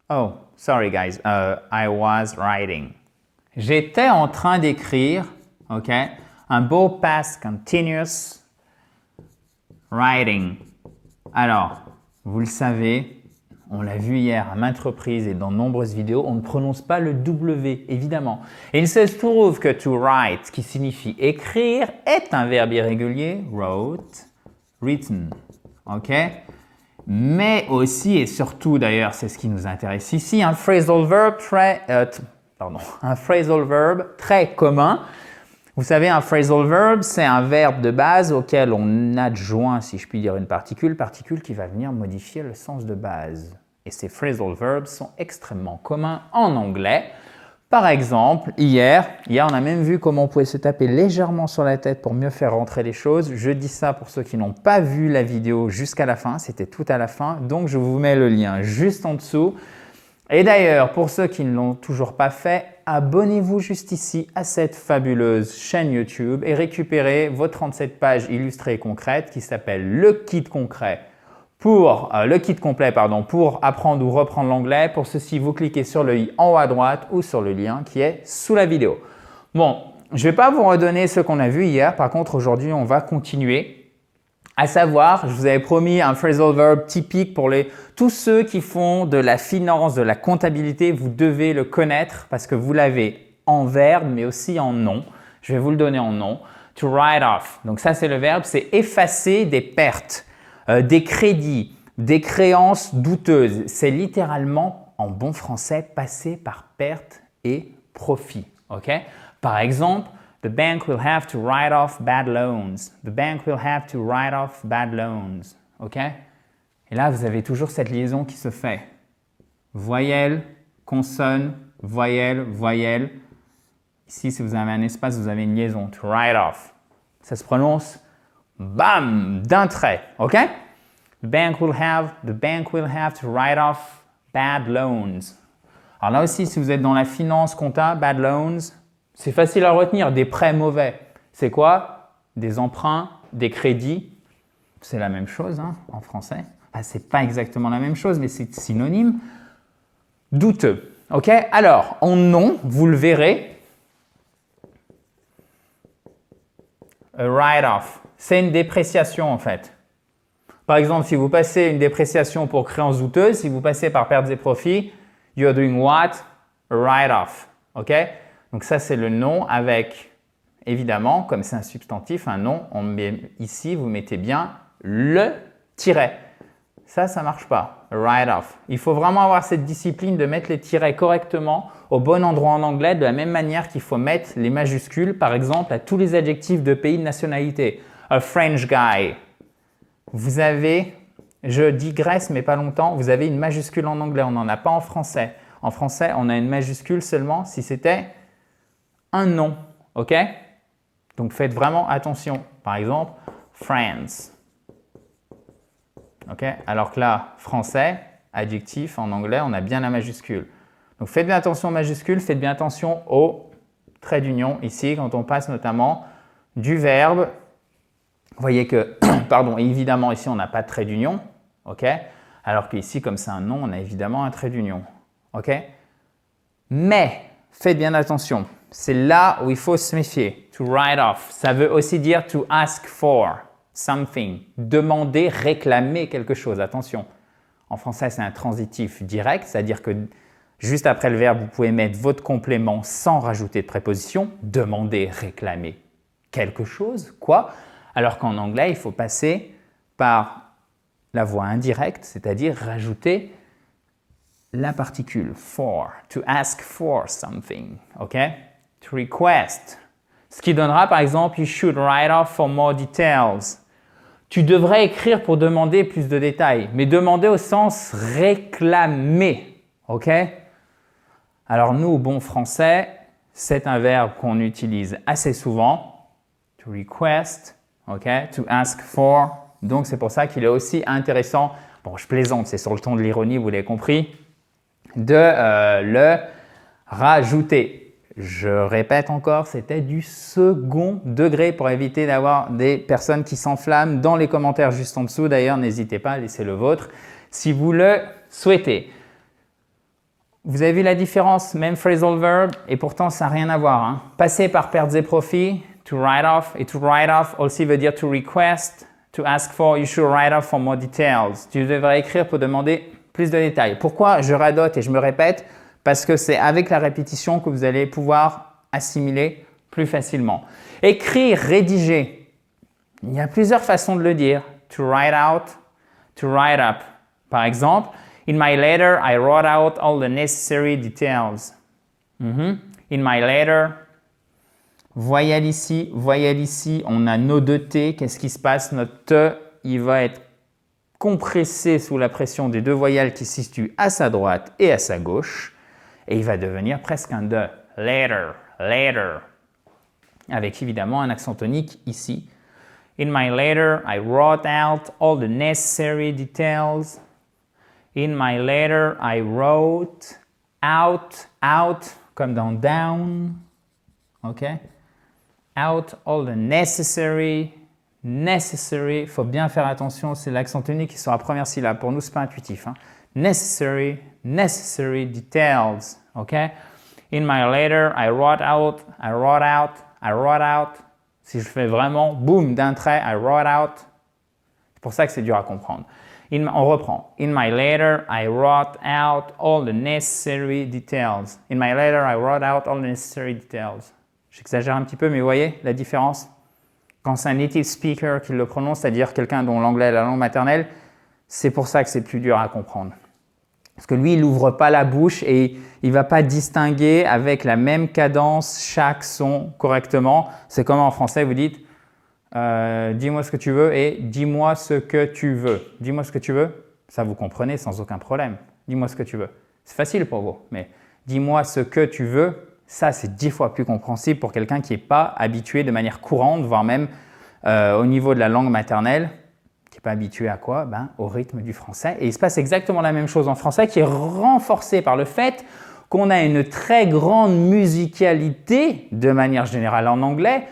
Oh, sorry guys, I was writing. J'étais en train d'écrire, ok, un beau past continuous writing. Alors, vous le savez, on l'a vu hier à maintes reprises et dans de nombreuses vidéos, on ne prononce pas le W, évidemment. Et il se trouve que to write, qui signifie écrire, est un verbe irrégulier, wrote, written, ok? Mais aussi et surtout, d'ailleurs, c'est ce qui nous intéresse ici, un phrasal verb très commun. Vous savez, un phrasal verb, c'est un verbe de base auquel on adjoint, si je puis dire, une particule qui va venir modifier le sens de base. Et ces phrasal verbs sont extrêmement communs en anglais. Par exemple, hier, on a même vu comment on pouvait se taper légèrement sur la tête pour mieux faire rentrer les choses. Je dis ça pour ceux qui n'ont pas vu la vidéo jusqu'à la fin, c'était tout à la fin, donc je vous mets le lien juste en dessous. Et d'ailleurs, pour ceux qui ne l'ont toujours pas fait, abonnez-vous juste ici à cette fabuleuse chaîne YouTube et récupérez vos 37 pages illustrées et concrètes qui s'appelle le kit complet pour apprendre ou reprendre l'anglais. Pour ceci, vous cliquez sur le i en haut à droite ou sur le lien qui est sous la vidéo. Bon, je ne vais pas vous redonner ce qu'on a vu hier. Par contre, aujourd'hui, on va continuer. À savoir, je vous avais promis un phrasal verb typique pour tous ceux qui font de la finance, de la comptabilité. Vous devez le connaître parce que vous l'avez en verbe, mais aussi en nom. Je vais vous le donner en nom. To write off. Donc ça, c'est le verbe, c'est effacer des pertes. Des crédits, des créances douteuses. C'est littéralement, en bon français, passer par perte et profit. Okay? Par exemple, the bank will have to write off bad loans. The bank will have to write off bad loans. Okay? Et là, vous avez toujours cette liaison qui se fait. Voyelle, consonne, voyelle, voyelle. Ici, si vous avez un espace, vous avez une liaison. To write off. Ça se prononce bam, d'un trait, ok? The bank will have to write off bad loans. Alors là aussi, si vous êtes dans la finance compta, bad loans, c'est facile à retenir, des prêts mauvais. C'est quoi? Des emprunts, des crédits. C'est la même chose hein, en français. Enfin, c'est pas exactement la même chose, mais c'est synonyme. Douteux, ok? Alors, en nom, vous le verrez, a write-off. C'est une dépréciation en fait. Par exemple, si vous passez une dépréciation pour créance douteuse, si vous passez par pertes et profits, you're doing what? A write-off. Ok? Donc ça, c'est le nom avec, évidemment, comme c'est un substantif, un nom, ici, vous mettez bien le tiret. Ça ne marche pas. A write-off. Il faut vraiment avoir cette discipline de mettre les tirets correctement au bon endroit en anglais, de la même manière qu'il faut mettre les majuscules, par exemple, à tous les adjectifs de pays de nationalité. A French guy. Vous avez, je digresse mais pas longtemps, vous avez une majuscule en anglais, on n'en a pas en français. En français, on a une majuscule seulement si c'était un nom, ok? Donc faites vraiment attention. Par exemple, France. Ok? Alors que là, français, adjectif, en anglais, on a bien la majuscule. Donc faites bien attention aux majuscules, faites bien attention au trait d'union ici, quand on passe notamment du verbe. Vous voyez que, pardon, évidemment ici on n'a pas de trait d'union, ok? Alors qu'ici, comme c'est un nom, on a évidemment un trait d'union, ok? Mais, faites bien attention, c'est là où il faut se méfier. To write off, ça veut aussi dire to ask for something, demander, réclamer quelque chose, attention. En français, c'est un transitif direct, c'est-à-dire que juste après le verbe, vous pouvez mettre votre complément sans rajouter de préposition, demander, réclamer quelque chose, quoi? Alors qu'en anglais, il faut passer par la voie indirecte, c'est-à-dire rajouter la particule for, to ask for something, ok? To request. Ce qui donnera par exemple, you should write off for more details. Tu devrais écrire pour demander plus de détails, mais demander au sens réclamer, ok? Alors nous, au bon français, c'est un verbe qu'on utilise assez souvent, to request, ok, to ask for. Donc c'est pour ça qu'il est aussi intéressant, bon je plaisante, c'est sur le ton de l'ironie, vous l'avez compris, de le rajouter. Je répète encore, c'était du second degré pour éviter d'avoir des personnes qui s'enflamment dans les commentaires juste en dessous. D'ailleurs, n'hésitez pas à laisser le vôtre si vous le souhaitez. Vous avez vu la différence, même phrasal verb, et pourtant ça n'a rien à voir. Hein. Passer par pertes et profits, to write off, et to write off aussi veut dire to request, to ask for, you should write off for more details. Tu devrais écrire pour demander plus de détails. Pourquoi je radote et je me répète? Parce que c'est avec la répétition que vous allez pouvoir assimiler plus facilement. Écrire, rédiger. Il y a plusieurs façons de le dire. To write out, to write up. Par exemple, in my letter, I wrote out all the necessary details. In my letter, voyelle ici, on a nos deux T. Qu'est-ce qui se passe? Notre T, il va être compressé sous la pression des deux voyelles qui se situent à sa droite et à sa gauche. Et il va devenir presque un de. Letter, letter. Avec évidemment un accent tonique ici. In my letter, I wrote out all the necessary details. In my letter, I wrote out, comme dans down, ok? Out all the necessary, il faut bien faire attention, c'est l'accent tonique qui sera la première syllabe. Pour nous, ce n'est pas intuitif. Hein? Necessary details, ok? In my letter, I wrote out. Si je fais vraiment, boum, d'un trait, I wrote out. C'est pour ça que c'est dur à comprendre. On reprend. In my letter, I wrote out all the necessary details. In my letter, I wrote out all the necessary details. J'exagère un petit peu, mais vous voyez la différence? Quand c'est un native speaker qui le prononce, c'est-à-dire quelqu'un dont l'anglais est la langue maternelle, c'est pour ça que c'est plus dur à comprendre. Parce que lui, il n'ouvre pas la bouche et il ne va pas distinguer avec la même cadence chaque son correctement. C'est comme en français, vous dites dis-moi ce que tu veux et dis-moi ce que tu veux. Dis-moi ce que tu veux, ça vous comprenez sans aucun problème. Dis-moi ce que tu veux. C'est facile pour vous, mais dis-moi ce que tu veux, ça c'est 10 fois plus compréhensible pour quelqu'un qui n'est pas habitué de manière courante, voire même au niveau de la langue maternelle. Qui n'est pas habitué à quoi? Au rythme du français. Et il se passe exactement la même chose en français qui est renforcée par le fait qu'on a une très grande musicalité de manière générale en anglais,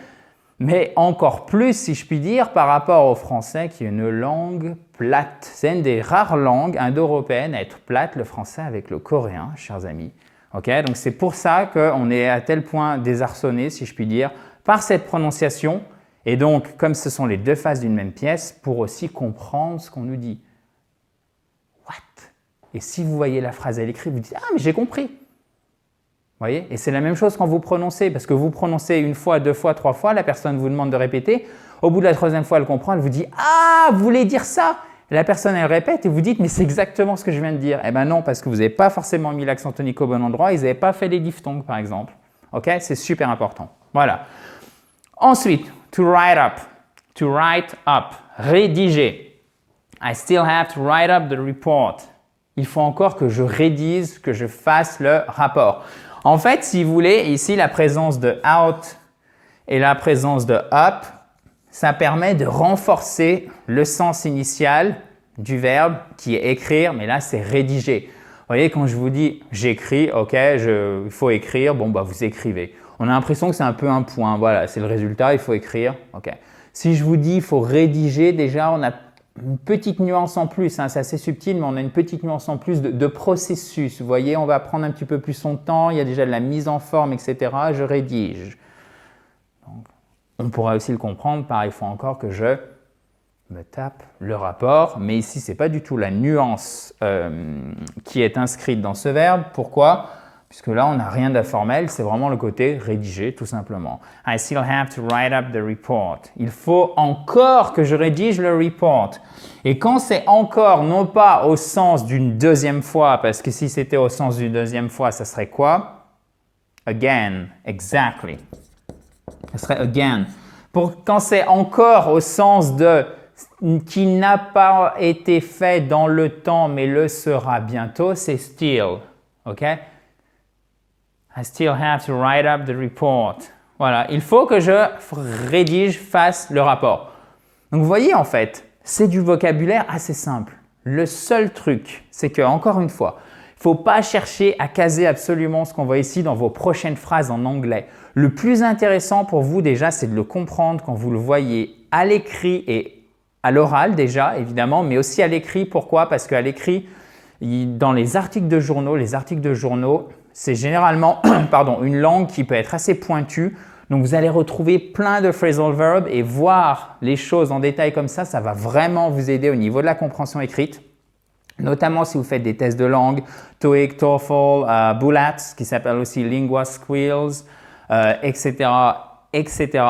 mais encore plus, si je puis dire, par rapport au français qui est une langue plate. C'est une des rares langues indo-européennes à être plate, le français avec le coréen, chers amis. Okay? Donc c'est pour ça qu'on est à tel point désarçonné, si je puis dire, par cette prononciation. Et donc, comme ce sont les deux faces d'une même pièce, pour aussi comprendre ce qu'on nous dit. What? Et si vous voyez la phrase à l'écrit, vous dites « Ah, mais j'ai compris !» Vous voyez? Et c'est la même chose quand vous prononcez, parce que vous prononcez une fois, deux fois, trois fois, la personne vous demande de répéter. Au bout de la troisième fois, elle comprend, elle vous dit « Ah, vous voulez dire ça ?» La personne, elle répète et vous dites « Mais c'est exactement ce que je viens de dire. » Eh bien non, parce que vous n'avez pas forcément mis l'accent tonique au bon endroit, ils n'avaient pas fait les diphtongues, par exemple. Ok? C'est super important. Voilà. Ensuite, to write up, rédiger. I still have to write up the report. Il faut encore que je rédige, que je fasse le rapport. En fait, si vous voulez, ici, la présence de out et la présence de up, ça permet de renforcer le sens initial du verbe qui est écrire, mais là, c'est rédiger. Vous voyez, quand je vous dis j'écris, ok, il faut écrire, bon, vous écrivez. On a l'impression que c'est un peu un point, voilà, c'est le résultat, il faut écrire. Okay. Si je vous dis il faut rédiger, déjà on a une petite nuance en plus, hein, c'est assez subtil, mais on a une petite nuance en plus de processus. Vous voyez, on va prendre un petit peu plus son temps, il y a déjà de la mise en forme, etc. Je rédige. Donc, on pourra aussi le comprendre par il faut encore que je me tape le rapport, mais ici ce n'est pas du tout la nuance qui est inscrite dans ce verbe. Pourquoi ? Puisque là, on n'a rien d'informel, c'est vraiment le côté rédiger, tout simplement. I still have to write up the report. Il faut encore que je rédige le report. Et quand c'est encore, non pas au sens d'une deuxième fois, parce que si c'était au sens d'une deuxième fois, ça serait quoi? Again, exactly. Ça serait again. Quand c'est encore au sens de qui n'a pas été fait dans le temps, mais le sera bientôt, c'est still. OK? I still have to write up the report. Voilà, il faut que je rédige, fasse le rapport. Donc vous voyez en fait, c'est du vocabulaire assez simple. Le seul truc, c'est que, encore une fois, il ne faut pas chercher à caser absolument ce qu'on voit ici dans vos prochaines phrases en anglais. Le plus intéressant pour vous déjà, c'est de le comprendre quand vous le voyez à l'écrit et à l'oral déjà, évidemment, mais aussi à l'écrit. Pourquoi? Parce qu'à l'écrit, Dans les articles de journaux, c'est généralement une langue qui peut être assez pointue. Donc, vous allez retrouver plein de phrasal verbs et voir les choses en détail comme ça va vraiment vous aider au niveau de la compréhension écrite. Notamment si vous faites des tests de langue, TOEIC, TOEFL, BULAT, qui s'appelle aussi Lingua Skills, etc., etc.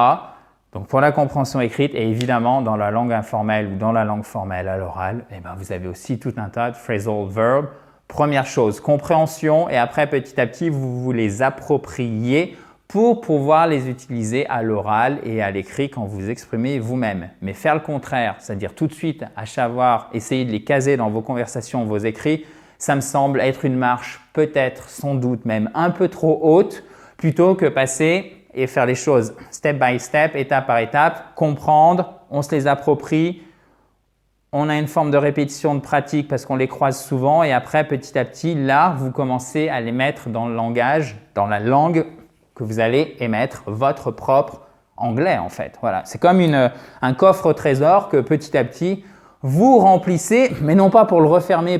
Donc, pour la compréhension écrite et évidemment dans la langue informelle ou dans la langue formelle à l'oral, vous avez aussi tout un tas de phrasal verbs. Première chose, compréhension et après petit à petit, vous vous les appropriez pour pouvoir les utiliser à l'oral et à l'écrit quand vous exprimez vous-même. Mais faire le contraire, c'est-à-dire tout de suite à savoir essayer de les caser dans vos conversations, vos écrits, ça me semble être une marche peut-être, sans doute même un peu trop haute, plutôt que passer et faire les choses step by step, étape par étape, comprendre, on se les approprie, on a une forme de répétition de pratique parce qu'on les croise souvent et après petit à petit, là, vous commencez à les mettre dans le langage, dans la langue que vous allez émettre, votre propre anglais en fait. Voilà, c'est comme un coffre au trésor que petit à petit, vous remplissez, mais non pas pour le refermer,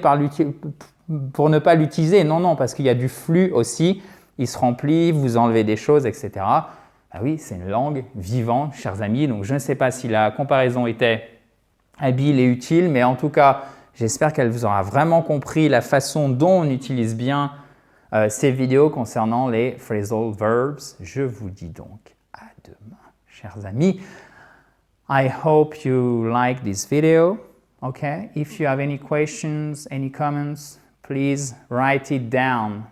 pour ne pas l'utiliser, non, parce qu'il y a du flux aussi. Il se remplit, vous enlevez des choses, etc. Ah oui, c'est une langue vivante, chers amis. Donc, je ne sais pas si la comparaison était habile et utile, mais en tout cas, j'espère qu'elle vous aura vraiment compris la façon dont on utilise bien ces vidéos concernant les phrasal verbs. Je vous dis donc à demain, chers amis. I hope you like this video. Okay, if you have any questions, any comments, please write it down.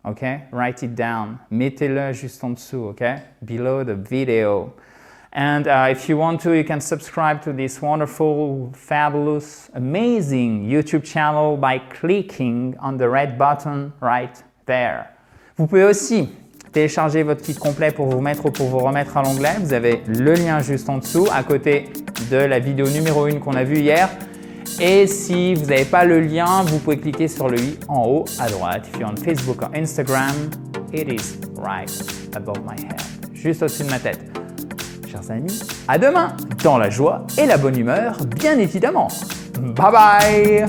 Okay, write it down. Mettez-le juste en dessous, okay, below the video. And if you want to, you can subscribe to this wonderful, fabulous, amazing YouTube channel by clicking on the red button right there. Vous pouvez aussi télécharger votre kit complet pour vous remettre à l'onglet. Vous avez le lien juste en dessous, à côté de la vidéo numéro 1 qu'on a vue hier. Et si vous n'avez pas le lien, vous pouvez cliquer sur le i en haut à droite. If you're on Facebook or Instagram, it is right above my head, juste au-dessus de ma tête. Chers amis, à demain, dans la joie et la bonne humeur, bien évidemment. Bye bye!